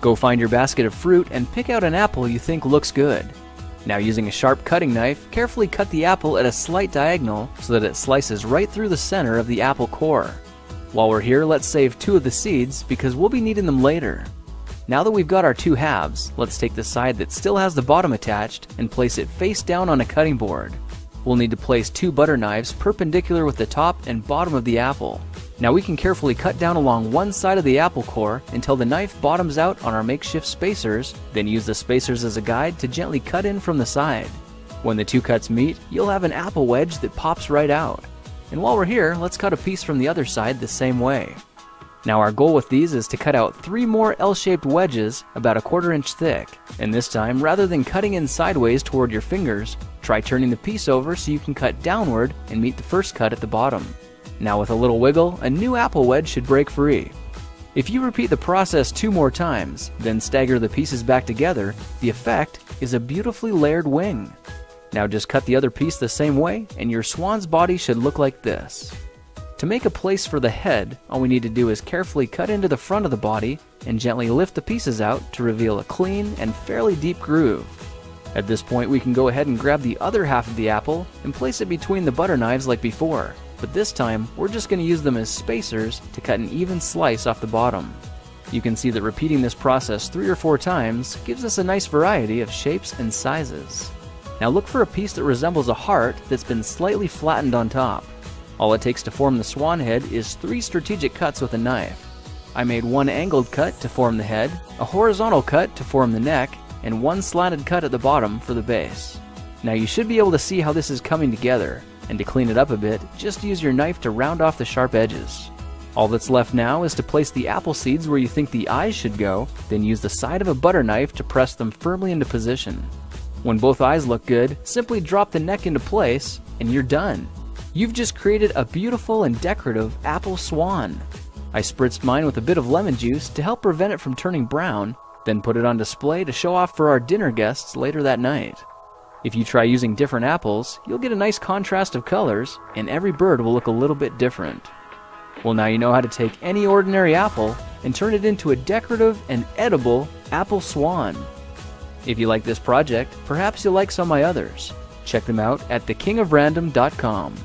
Go find your basket of fruit and pick out an apple you think looks good. Now, using a sharp cutting knife, carefully cut the apple at a slight diagonal so that it slices right through the center of the apple core. While we're here, let's save 2 of the seeds because we'll be needing them later. Now that we've got our 2 halves, let's take the side that still has the bottom attached and place it face down on a cutting board. We'll need to place 2 butter knives perpendicular with the top and bottom of the apple. Now we can carefully cut down along one side of the apple core until the knife bottoms out on our makeshift spacers, then use the spacers as a guide to gently cut in from the side. When the 2 cuts meet, you'll have an apple wedge that pops right out. And while we're here, let's cut a piece from the other side the same way. Now our goal with these is to cut out 3 more L-shaped wedges about a 1/4 inch thick. And this time, rather than cutting in sideways toward your fingers, try turning the piece over so you can cut downward and meet the first cut at the bottom. Now with a little wiggle, a new apple wedge should break free. If you repeat the process 2 more times, then stagger the pieces back together, the effect is a beautifully layered wing. Now just cut the other piece the same way and your swan's body should look like this. To make a place for the head, all we need to do is carefully cut into the front of the body and gently lift the pieces out to reveal a clean and fairly deep groove. At this point, we can go ahead and grab the other half of the apple and place it between the butter knives like before, but this time we're just going to use them as spacers to cut an even slice off the bottom. You can see that repeating this process 3 or 4 times gives us a nice variety of shapes and sizes. Now look for a piece that resembles a heart that's been slightly flattened on top. All it takes to form the swan head is 3 strategic cuts with a knife. I made 1 angled cut to form the head, a horizontal cut to form the neck, and 1 slanted cut at the bottom for the base. Now you should be able to see how this is coming together, and to clean it up a bit, just use your knife to round off the sharp edges. All that's left now is to place the apple seeds where you think the eyes should go, then use the side of a butter knife to press them firmly into position. When both eyes look good, simply drop the neck into place, and you're done. You've just created a beautiful and decorative apple swan. I spritzed mine with a bit of lemon juice to help prevent it from turning brown, then put it on display to show off for our dinner guests later that night. If you try using different apples, you'll get a nice contrast of colors, and every bird will look a little bit different. Well, now you know how to take any ordinary apple and turn it into a decorative and edible apple swan. If you like this project, perhaps you'll like some of my others. Check them out at thekingofrandom.com.